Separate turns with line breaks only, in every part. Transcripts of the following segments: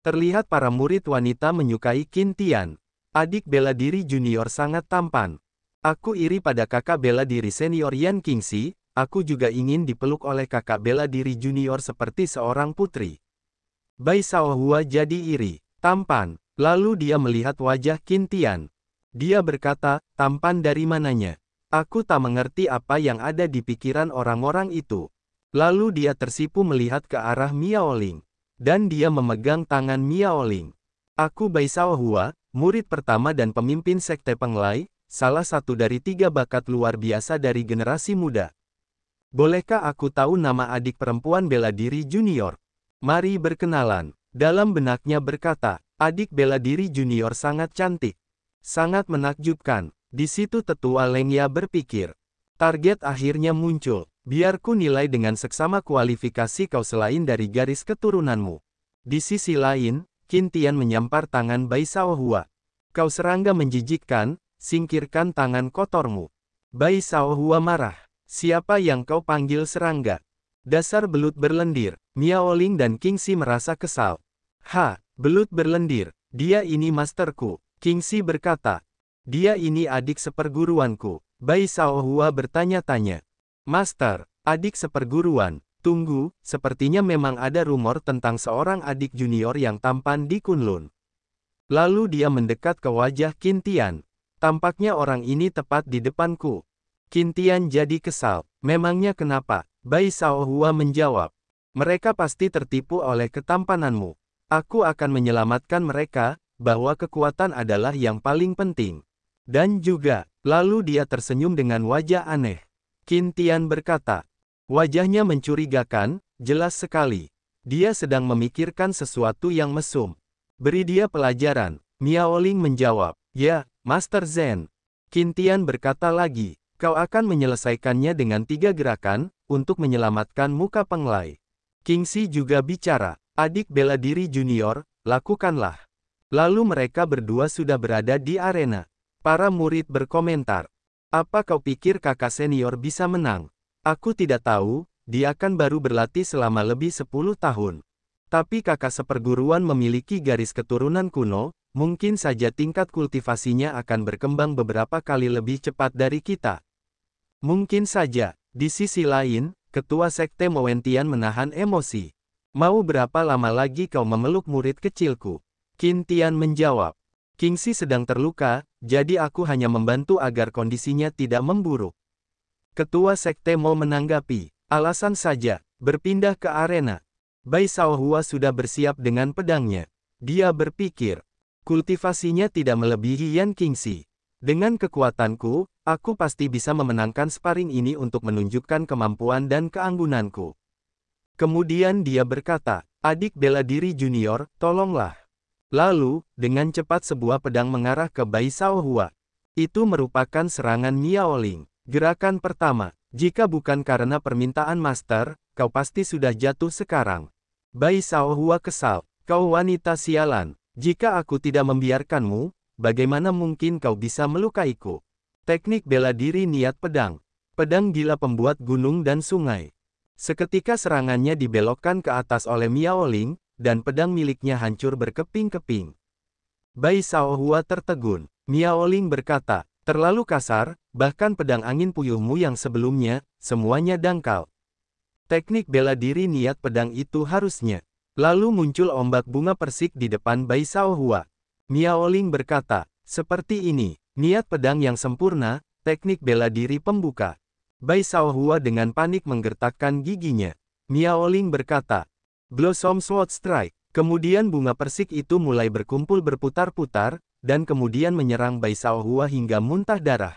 Terlihat para murid wanita menyukai Qin Tian. Adik bela diri junior sangat tampan. Aku iri pada kakak bela diri senior Yan Qingxi, aku juga ingin dipeluk oleh kakak bela diri junior seperti seorang putri. Bai Shaohua jadi iri. Tampan. Lalu dia melihat wajah Qin Tian. Dia berkata, tampan dari mananya? Aku tak mengerti apa yang ada di pikiran orang-orang itu. Lalu dia tersipu melihat ke arah Miaoling. Dan dia memegang tangan Miaoling. Aku Bai Shaohua, murid pertama dan pemimpin Sekte Penglai, salah satu dari 3 bakat luar biasa dari generasi muda. Bolehkah aku tahu nama adik perempuan bela diri junior? Mari berkenalan. Dalam benaknya berkata, adik bela diri junior sangat cantik. Sangat menakjubkan. Di situ tetua Lengya berpikir. Target akhirnya muncul. Biar ku nilai dengan seksama kualifikasi kau selain dari garis keturunanmu. Di sisi lain, Qin Tian menyampar tangan Bai Shaohua. Kau serangga menjijikkan, singkirkan tangan kotormu. Bai Shaohua marah. Siapa yang kau panggil serangga? Dasar belut berlendir. Miaoling dan Qingxi merasa kesal. Belut berlendir. Dia ini masterku. Qingxi berkata. Dia ini adik seperguruanku. Bai Shaohua bertanya-tanya. Master, adik seperguruan. Tunggu, sepertinya memang ada rumor tentang seorang adik junior yang tampan di Kunlun. Lalu dia mendekat ke wajah Qin Tian. Tampaknya orang ini tepat di depanku. Qin Tian jadi kesal. Memangnya kenapa? Bai Shaohua menjawab. Mereka pasti tertipu oleh ketampananmu. Aku akan menyelamatkan mereka, bahwa kekuatan adalah yang paling penting. Dan juga, lalu dia tersenyum dengan wajah aneh. Qin Tian berkata. Wajahnya mencurigakan, jelas sekali. Dia sedang memikirkan sesuatu yang mesum. Beri dia pelajaran. Miaoling menjawab. Ya, Master Zen. Qin Tian berkata lagi. Kau akan menyelesaikannya dengan 3 gerakan, untuk menyelamatkan muka Penglai. Qingxi juga bicara. Adik bela diri junior, lakukanlah. Lalu mereka berdua sudah berada di arena. Para murid berkomentar. Apa kau pikir kakak senior bisa menang? Aku tidak tahu, dia kan baru berlatih selama lebih 10 tahun. Tapi kakak seperguruan memiliki garis keturunan kuno, mungkin saja tingkat kultivasinya akan berkembang beberapa kali lebih cepat dari kita. Mungkin saja. Di sisi lain, Ketua Sekte Mowentian menahan emosi. Mau berapa lama lagi kau memeluk murid kecilku? Qin Tian menjawab. Qingxi sedang terluka, jadi aku hanya membantu agar kondisinya tidak memburuk. Ketua Sekte Mo menanggapi. Alasan saja, berpindah ke arena. Bai Shaohua sudah bersiap dengan pedangnya. Dia berpikir. Kultivasinya tidak melebihi Yan Qingxi. Dengan kekuatanku, aku pasti bisa memenangkan sparring ini untuk menunjukkan kemampuan dan keanggunanku. Kemudian dia berkata, adik bela diri junior, tolonglah. Lalu, dengan cepat sebuah pedang mengarah ke Bai Shaohua. Itu merupakan serangan Miaoling. Gerakan pertama. Jika bukan karena permintaan master, kau pasti sudah jatuh sekarang. Bai Shaohua kesal. Kau wanita sialan. Jika aku tidak membiarkanmu, bagaimana mungkin kau bisa melukaiku? Teknik bela diri niat pedang. Pedang gila pembuat gunung dan sungai. Seketika serangannya dibelokkan ke atas oleh Miaoling, dan pedang miliknya hancur berkeping-keping. Bai Shaohua tertegun. Miaoling berkata, terlalu kasar, bahkan pedang angin puyuhmu yang sebelumnya, semuanya dangkal. Teknik bela diri niat pedang itu harusnya. Lalu muncul ombak bunga persik di depan Bai Shaohua. Miaoling berkata, seperti ini, niat pedang yang sempurna, teknik bela diri pembuka. Bai Shaohua dengan panik menggertakkan giginya. Miaoling berkata, Blossom Sword Strike. Kemudian bunga persik itu mulai berkumpul berputar-putar, dan kemudian menyerang Bai Shaohua hingga muntah darah.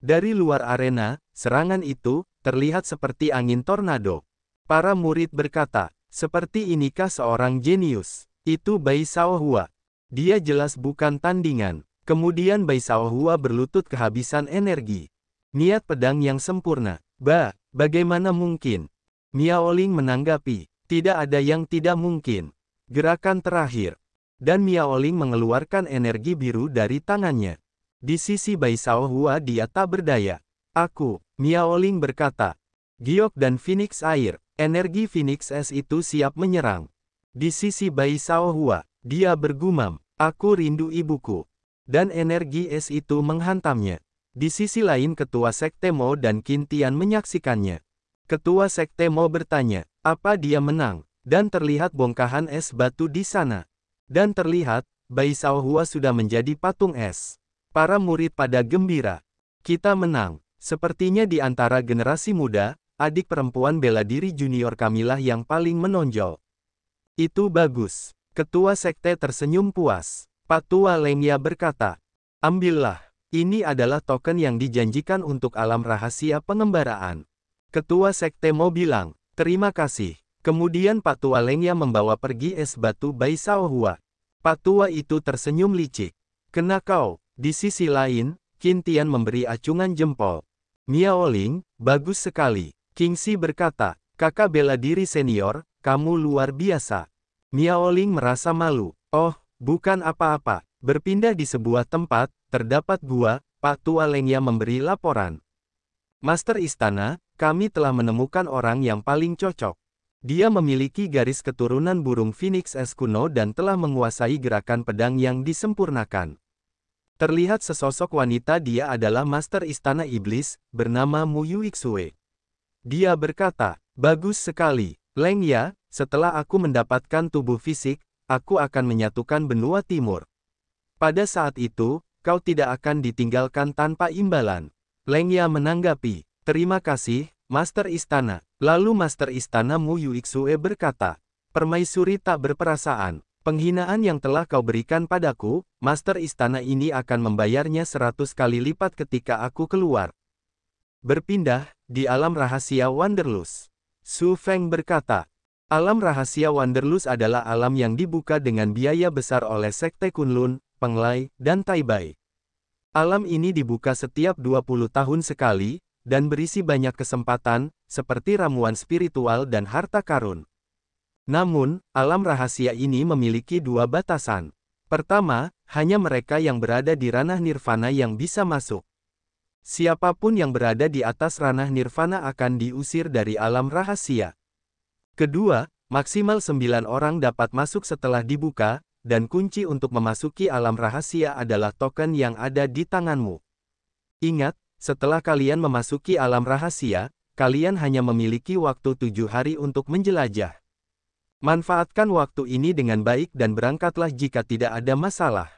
Dari luar arena, serangan itu, terlihat seperti angin tornado. Para murid berkata, seperti inikah seorang jenius? Itu Bai Shaohua. Dia jelas bukan tandingan. Kemudian Bai Shaohua berlutut kehabisan energi. Niat pedang yang sempurna. Bagaimana mungkin? Miaoling menanggapi. Tidak ada yang tidak mungkin. Gerakan terakhir. Dan Miaoling mengeluarkan energi biru dari tangannya. Di sisi Bai Shaohua dia tak berdaya. Miaoling berkata. Giok dan Phoenix Air, energi Phoenix Es itu siap menyerang. Di sisi Bai Shaohua, dia bergumam, aku rindu ibuku. Dan energi es itu menghantamnya. Di sisi lain Ketua Sekte Mo dan Qin Tian menyaksikannya. Ketua Sekte Mo bertanya, apa dia menang? Dan terlihat bongkahan es batu di sana. Dan terlihat, Bai Shaohua sudah menjadi patung es. Para murid pada gembira. Kita menang. Sepertinya di antara generasi muda, adik perempuan bela diri junior kamilah yang paling menonjol. Itu bagus. Ketua sekte tersenyum puas. Patua Lengya berkata, ambillah. Ini adalah token yang dijanjikan untuk alam rahasia pengembaraan. Ketua sekte Mo bilang, terima kasih. Kemudian Patua Lengya membawa pergi es batu Bai Shaohua. Patua itu tersenyum licik. Kena kau. Di sisi lain, Qin Tian memberi acungan jempol. Miao Ling, bagus sekali. Kingxi berkata, kakak bela diri senior, kamu luar biasa. Miao Ling merasa malu. Oh, bukan apa-apa. Berpindah di sebuah tempat, terdapat gua, Patua Lengya memberi laporan. Master Istana, kami telah menemukan orang yang paling cocok. Dia memiliki garis keturunan burung Phoenix es kuno dan telah menguasai gerakan pedang yang disempurnakan. Terlihat sesosok wanita, dia adalah Master Istana Iblis, bernama Mu Yuixue. Dia berkata, bagus sekali, Lengya, setelah aku mendapatkan tubuh fisik, aku akan menyatukan benua timur. Pada saat itu, kau tidak akan ditinggalkan tanpa imbalan. Lengya menanggapi, terima kasih, Master Istana. Lalu Master Istana Mu Yuixue berkata, permaisuri tak berperasaan. Penghinaan yang telah kau berikan padaku, Master Istana ini akan membayarnya 100 kali lipat ketika aku keluar. Berpindah, di alam rahasia Wanderlust. Su Feng berkata, alam rahasia Wanderlust adalah alam yang dibuka dengan biaya besar oleh Sekte Kunlun, Penglai, dan Taibai. Alam ini dibuka setiap 20 tahun sekali, dan berisi banyak kesempatan, seperti ramuan spiritual dan harta karun. Namun, alam rahasia ini memiliki dua batasan. Pertama, hanya mereka yang berada di ranah nirvana yang bisa masuk. Siapapun yang berada di atas ranah nirvana akan diusir dari alam rahasia. Kedua, maksimal 9 orang dapat masuk setelah dibuka, dan kunci untuk memasuki alam rahasia adalah token yang ada di tanganmu. Ingat, setelah kalian memasuki alam rahasia, kalian hanya memiliki waktu 7 hari untuk menjelajah. Manfaatkan waktu ini dengan baik dan berangkatlah jika tidak ada masalah.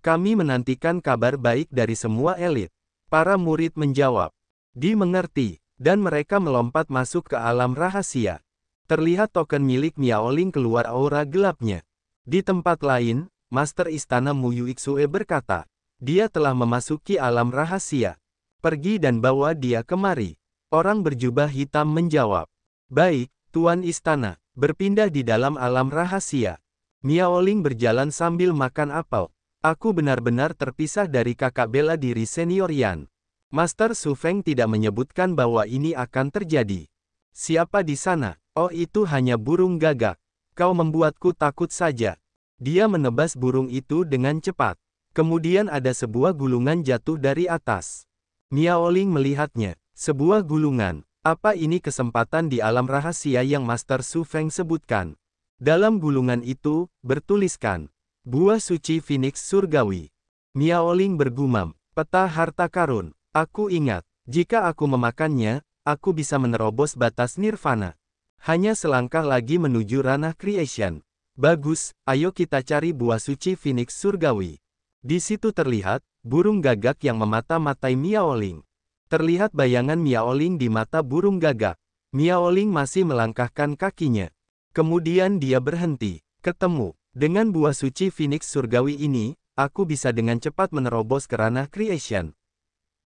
Kami menantikan kabar baik dari semua elit. Para murid menjawab, dimengerti, dan mereka melompat masuk ke alam rahasia. Terlihat token milik Miao Ling keluar aura gelapnya. Di tempat lain, Master Istana Mu Yuixue berkata, dia telah memasuki alam rahasia. Pergi dan bawa dia kemari. Orang berjubah hitam menjawab, baik, Tuan Istana. Berpindah di dalam alam rahasia. Miao Ling berjalan sambil makan apel. Aku benar-benar terpisah dari kakak bela diri senior Yan. Master Su Feng tidak menyebutkan bahwa ini akan terjadi. Siapa di sana? Oh, itu hanya burung gagak. Kau membuatku takut saja. Dia menebas burung itu dengan cepat. Kemudian ada sebuah gulungan jatuh dari atas. Miao Ling melihatnya. Sebuah gulungan. Apa ini kesempatan di alam rahasia yang Master Su Feng sebutkan? Dalam gulungan itu, bertuliskan, buah suci Phoenix Surgawi. Miao Ling bergumam, peta harta karun. Aku ingat, jika aku memakannya, aku bisa menerobos batas nirvana. Hanya selangkah lagi menuju ranah creation. Bagus, ayo kita cari buah suci Phoenix Surgawi. Di situ terlihat, burung gagak yang memata-matai Miao Ling. Terlihat bayangan Miao Ling di mata burung gagak. Miao Ling masih melangkahkan kakinya. Kemudian dia berhenti. Ketemu. Dengan buah suci Phoenix Surgawi ini, aku bisa dengan cepat menerobos ke ranah creation.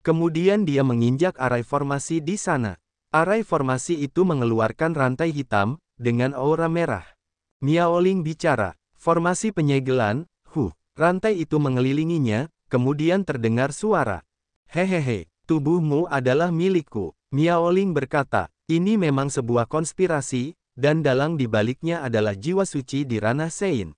Kemudian dia menginjak arai formasi di sana. Arai formasi itu mengeluarkan rantai hitam, dengan aura merah. Miao Ling bicara, formasi penyegelan, rantai itu mengelilinginya, kemudian terdengar suara. Hehehe, tubuhmu adalah milikku. Miao Ling berkata, ini memang sebuah konspirasi, dan dalang di baliknya adalah jiwa suci di ranah Sein.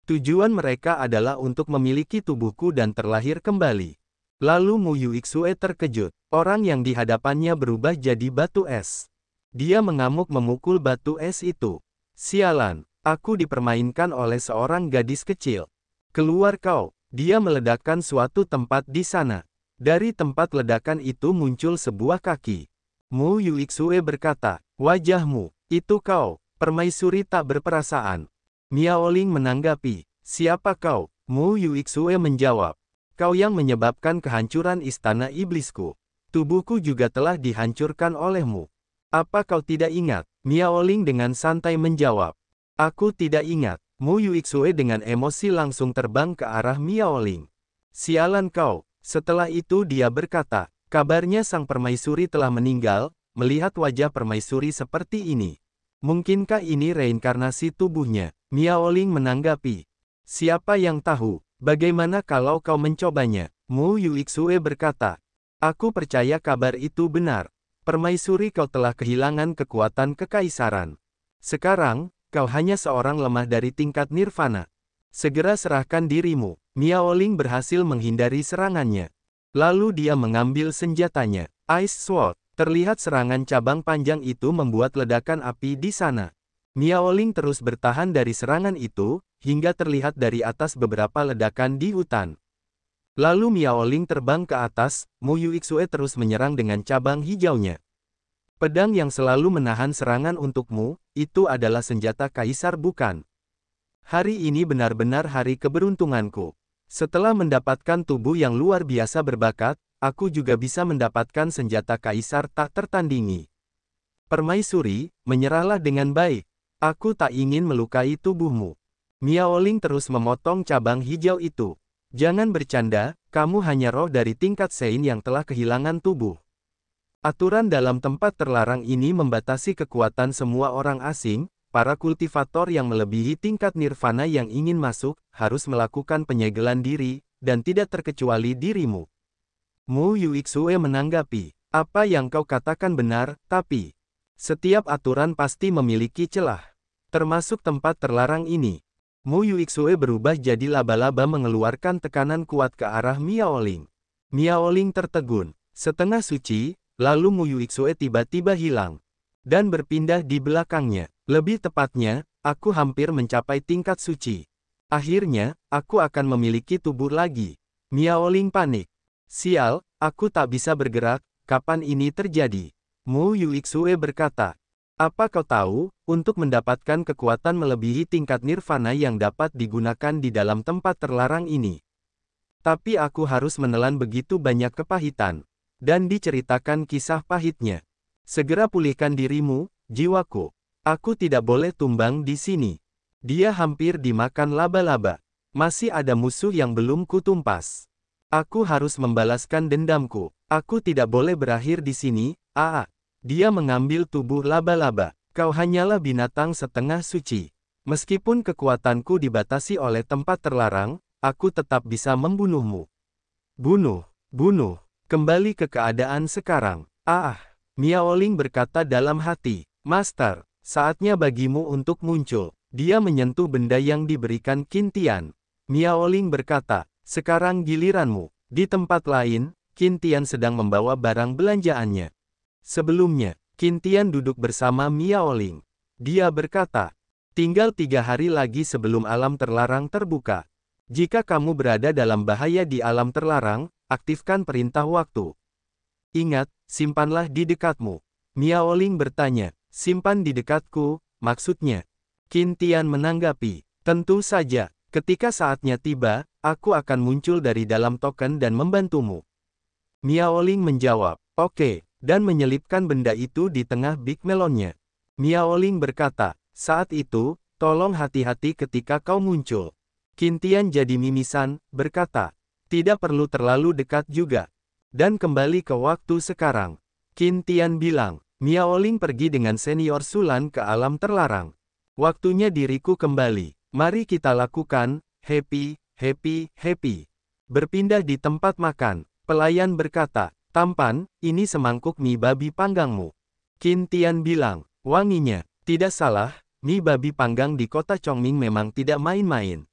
Tujuan mereka adalah untuk memiliki tubuhku dan terlahir kembali. Lalu Mu Yuixue terkejut. Orang yang di hadapannya berubah jadi batu es. Dia mengamuk memukul batu es itu. Sialan, Aku dipermainkan oleh seorang gadis kecil. Keluar kau. Dia meledakkan suatu tempat di sana. Dari tempat ledakan itu muncul sebuah kaki. Mu Yuixue berkata, wajahmu, itu kau, permaisuri tak berperasaan. Miaoling menanggapi, siapa kau? Mu Yuixue menjawab, kau yang menyebabkan kehancuran istana iblisku. Tubuhku juga telah dihancurkan olehmu. Apa kau tidak ingat? Miaoling dengan santai menjawab, aku tidak ingat. Mu Yuixue dengan emosi langsung terbang ke arah Miaoling. Sialan kau. Setelah itu dia berkata, kabarnya sang permaisuri telah meninggal. Melihat wajah permaisuri seperti ini, mungkinkah ini reinkarnasi tubuhnya? Miaoling menanggapi, siapa yang tahu, bagaimana kalau kau mencobanya? Mu Yuixue berkata, aku percaya kabar itu benar. Permaisuri, kau telah kehilangan kekuatan kekaisaran. Sekarang, kau hanya seorang lemah dari tingkat nirvana. Segera serahkan dirimu. Miaoling berhasil menghindari serangannya. Lalu dia mengambil senjatanya, Ice Sword. Terlihat serangan cabang panjang itu membuat ledakan api di sana. Miaoling terus bertahan dari serangan itu, hingga terlihat dari atas beberapa ledakan di hutan. Lalu Miaoling terbang ke atas, Mu Yuixue terus menyerang dengan cabang hijaunya. Pedang yang selalu menahan serangan untukmu, itu adalah senjata kaisar bukan? Hari ini benar-benar hari keberuntunganku. Setelah mendapatkan tubuh yang luar biasa berbakat, aku juga bisa mendapatkan senjata kaisar tak tertandingi. Permaisuri, menyerahlah dengan baik. Aku tak ingin melukai tubuhmu. Miaoling terus memotong cabang hijau itu. Jangan bercanda, kamu hanya roh dari tingkat Sein yang telah kehilangan tubuh. Aturan dalam tempat terlarang ini membatasi kekuatan semua orang asing. Para kultivator yang melebihi tingkat nirvana yang ingin masuk, harus melakukan penyegelan diri, dan tidak terkecuali dirimu. Mu Yuixue menanggapi, apa yang kau katakan benar, tapi setiap aturan pasti memiliki celah. Termasuk tempat terlarang ini. Mu Yuixue berubah jadi laba-laba mengeluarkan tekanan kuat ke arah Miaoling. Miaoling tertegun, setengah suci, lalu Mu Yuixue tiba-tiba hilang. Dan berpindah di belakangnya. Lebih tepatnya, aku hampir mencapai tingkat suci. Akhirnya, aku akan memiliki tubuh lagi. Miaoling panik. Sial, aku tak bisa bergerak, kapan ini terjadi? Mu Yuixue berkata, apa kau tahu, untuk mendapatkan kekuatan melebihi tingkat nirvana yang dapat digunakan di dalam tempat terlarang ini. Tapi aku harus menelan begitu banyak kepahitan. Dan diceritakan kisah pahitnya. Segera pulihkan dirimu, jiwaku. Aku tidak boleh tumbang di sini. Dia hampir dimakan laba-laba. Masih ada musuh yang belum kutumpas. Aku harus membalaskan dendamku. Aku tidak boleh berakhir di sini. Dia mengambil tubuh laba-laba. Kau hanyalah binatang setengah suci. Meskipun kekuatanku dibatasi oleh tempat terlarang, aku tetap bisa membunuhmu. Bunuh, bunuh. Kembali ke keadaan sekarang. Miaoling berkata dalam hati, Master, saatnya bagimu untuk muncul. Dia menyentuh benda yang diberikan Qin Tian. Miaoling berkata, sekarang giliranmu. Di tempat lain, Qin Tian sedang membawa barang belanjaannya. Sebelumnya, Qin Tian duduk bersama Miaoling. Dia berkata, tinggal 3 hari lagi sebelum alam terlarang terbuka. Jika kamu berada dalam bahaya di alam terlarang, aktifkan perintah waktu. Ingat, simpanlah di dekatmu. Miaoling bertanya, simpan di dekatku, maksudnya? Qin Tian menanggapi, tentu saja, ketika saatnya tiba, aku akan muncul dari dalam token dan membantumu. Miaoling menjawab, oke, dan menyelipkan benda itu di tengah Big Melonnya. Miaoling berkata, saat itu, tolong hati-hati ketika kau muncul. Qin Tian jadi mimisan, berkata, tidak perlu terlalu dekat juga. Dan kembali ke waktu sekarang. Qin Tian bilang, Miaoling pergi dengan senior Sulan ke alam terlarang. Waktunya diriku kembali. Mari kita lakukan, happy, happy, happy. Berpindah di tempat makan. Pelayan berkata, tampan, ini semangkuk mie babi panggangmu. Qin Tian bilang, wanginya, tidak salah, mie babi panggang di kota Chongming memang tidak main-main.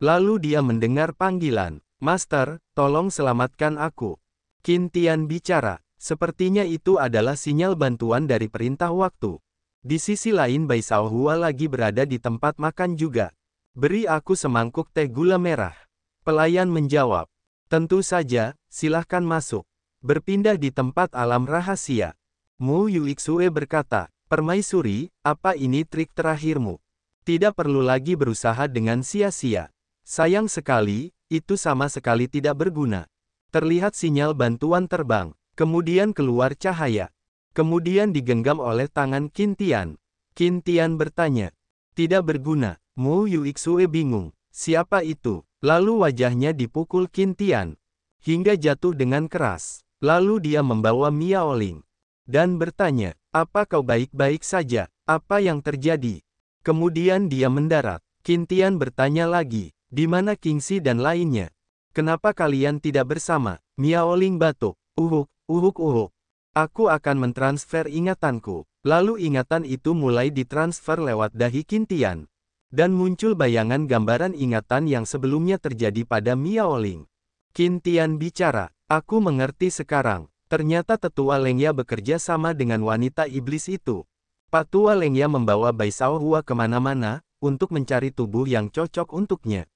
Lalu dia mendengar panggilan, Master, tolong selamatkan aku. Qin Tian bicara, sepertinya itu adalah sinyal bantuan dari perintah waktu. Di sisi lain Bai Shaohua lagi berada di tempat makan juga. Beri aku semangkuk teh gula merah. Pelayan menjawab. Tentu saja, silahkan masuk. Berpindah di tempat alam rahasia. Mu Yuixue berkata, Permaisuri, apa ini trik terakhirmu? Tidak perlu lagi berusaha dengan sia-sia. Sayang sekali, itu sama sekali tidak berguna. Terlihat sinyal bantuan terbang, kemudian keluar cahaya. Kemudian digenggam oleh tangan Qin Tian. Qin Tian bertanya, tidak berguna. Mu Yuixue bingung, siapa itu? Lalu wajahnya dipukul Qin Tian, hingga jatuh dengan keras. Lalu dia membawa Miaoling, dan bertanya, apa kau baik-baik saja? Apa yang terjadi? Kemudian dia mendarat. Qin Tian bertanya lagi, di mana Kingxi dan lainnya? Kenapa kalian tidak bersama? Miaoling batuk, uhuk. Aku akan mentransfer ingatanku. Lalu ingatan itu mulai ditransfer lewat dahi Qin Tian. Dan muncul bayangan gambaran ingatan yang sebelumnya terjadi pada Miaoling. Qin Tian bicara, aku mengerti sekarang. Ternyata Tetua Lengya bekerja sama dengan wanita iblis itu. Pak Tua Lengya membawa Bai Shaohua kemana-mana, untuk mencari tubuh yang cocok untuknya.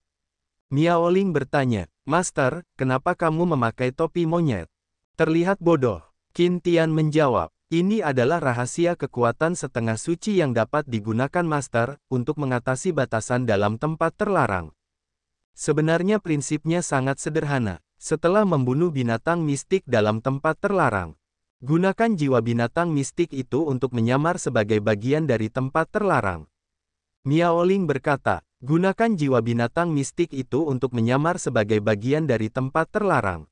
Miaoling bertanya, Master, kenapa kamu memakai topi monyet? Terlihat bodoh. Qin Tian menjawab, ini adalah rahasia kekuatan setengah suci yang dapat digunakan Master, untuk mengatasi batasan dalam tempat terlarang. Sebenarnya prinsipnya sangat sederhana. Setelah membunuh binatang mistik dalam tempat terlarang, gunakan jiwa binatang mistik itu untuk menyamar sebagai bagian dari tempat terlarang. Miaoling berkata, gunakan jiwa binatang mistik itu untuk menyamar sebagai bagian dari tempat terlarang.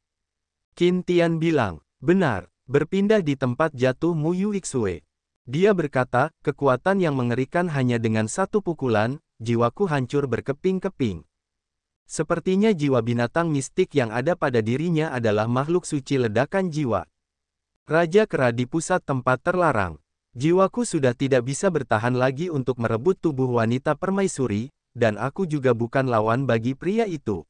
Qin Tian bilang, benar, berpindah di tempat jatuh Mu Yuixue. Dia berkata, kekuatan yang mengerikan hanya dengan satu pukulan, jiwaku hancur berkeping-keping. Sepertinya jiwa binatang mistik yang ada pada dirinya adalah makhluk suci ledakan jiwa. Raja Kera di pusat tempat terlarang. Jiwaku sudah tidak bisa bertahan lagi untuk merebut tubuh wanita permaisuri, dan aku juga bukan lawan bagi pria itu.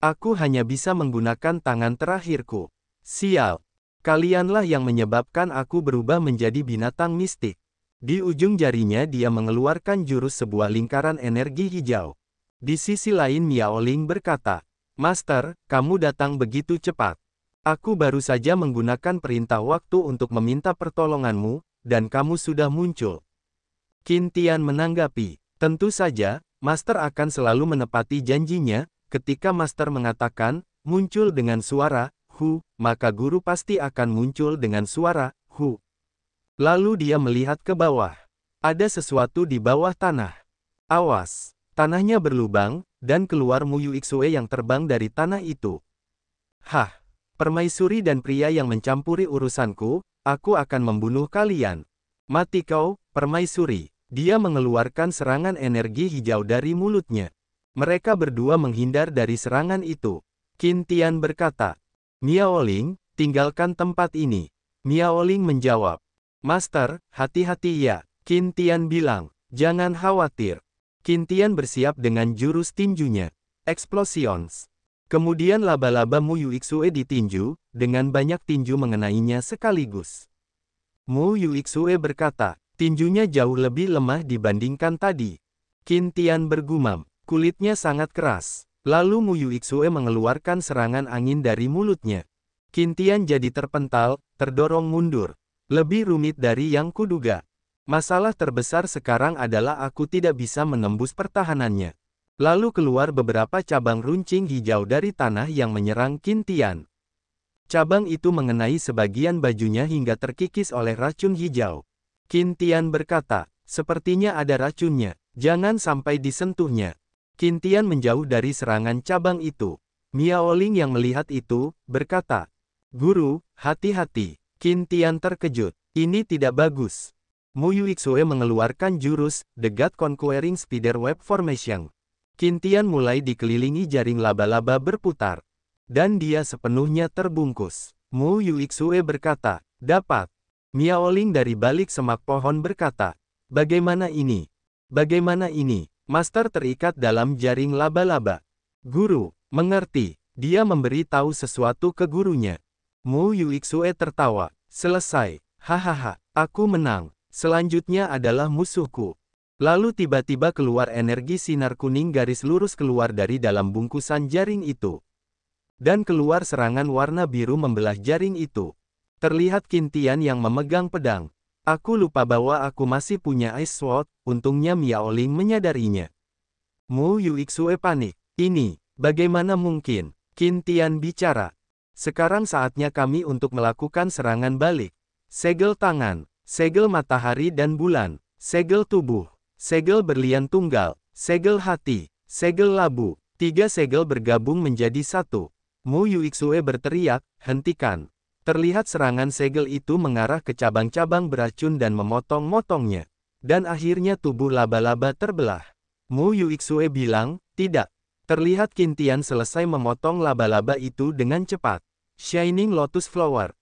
Aku hanya bisa menggunakan tangan terakhirku. Sial. Kalianlah yang menyebabkan aku berubah menjadi binatang mistik. Di ujung jarinya dia mengeluarkan jurus sebuah lingkaran energi hijau. Di sisi lain Miaoling berkata, Master, kamu datang begitu cepat. Aku baru saja menggunakan perintah waktu untuk meminta pertolonganmu, dan kamu sudah muncul. Qin Tian menanggapi, tentu saja, Master akan selalu menepati janjinya, ketika Master mengatakan, muncul dengan suara, hu, maka guru pasti akan muncul dengan suara, hu. Lalu dia melihat ke bawah. Ada sesuatu di bawah tanah. Awas. Tanahnya berlubang, dan keluar Mu Yuixue yang terbang dari tanah itu. Hah, permaisuri dan pria yang mencampuri urusanku, aku akan membunuh kalian. Mati kau, permaisuri. Dia mengeluarkan serangan energi hijau dari mulutnya. Mereka berdua menghindar dari serangan itu. Qin Tian berkata, Miaoling, tinggalkan tempat ini. Miaoling menjawab, Master, hati-hati ya. Qin Tian bilang, jangan khawatir. Qin Tian bersiap dengan jurus tinjunya. Explosions. Kemudian laba-laba Mu Yuixue ditinju, dengan banyak tinju mengenainya sekaligus. Mu Yuixue berkata, tinjunya jauh lebih lemah dibandingkan tadi. Qin Tian bergumam, kulitnya sangat keras. Lalu Mu Yuixue mengeluarkan serangan angin dari mulutnya. Qin Tian jadi terpental, terdorong mundur. Lebih rumit dari yang kuduga. Masalah terbesar sekarang adalah aku tidak bisa menembus pertahanannya. Lalu keluar beberapa cabang runcing hijau dari tanah yang menyerang Qin Tian. Cabang itu mengenai sebagian bajunya hingga terkikis oleh racun hijau. Qin Tian berkata, sepertinya ada racunnya, jangan sampai disentuhnya. Qin Tian menjauh dari serangan cabang itu. Miaoling yang melihat itu, berkata, Guru, hati-hati. Qin Tian terkejut, ini tidak bagus. Mu Yuixue mengeluarkan jurus, The God Conquering Spiderweb Formation. Qin Tian mulai dikelilingi jaring laba-laba berputar. Dan dia sepenuhnya terbungkus. Mu Yuixue berkata, dapat. Miaoling dari balik semak pohon berkata, bagaimana ini? Bagaimana ini? Master terikat dalam jaring laba-laba. Guru, mengerti. Dia memberi tahu sesuatu ke gurunya. Mu Yuixue tertawa. Selesai. Hahaha, aku menang. Selanjutnya adalah musuhku. Lalu tiba-tiba keluar energi sinar kuning garis lurus keluar dari dalam bungkusan jaring itu. Dan keluar serangan warna biru membelah jaring itu. Terlihat Qin Tian yang memegang pedang. Aku lupa bahwa aku masih punya Ice Sword, untungnya Miao Ling menyadarinya. Mu Yuixue panik. Ini, bagaimana mungkin? Qin Tian bicara. Sekarang saatnya kami untuk melakukan serangan balik. Segel tangan, segel matahari dan bulan, segel tubuh, segel berlian tunggal, segel hati, segel labu. 3 segel bergabung menjadi satu. Mu Yuixue berteriak, hentikan. Terlihat serangan segel itu mengarah ke cabang-cabang beracun dan memotong-motongnya. Dan akhirnya tubuh laba-laba terbelah. Mu Yuixue bilang, tidak. Terlihat Qin Tian selesai memotong laba-laba itu dengan cepat. Shining Lotus Flower.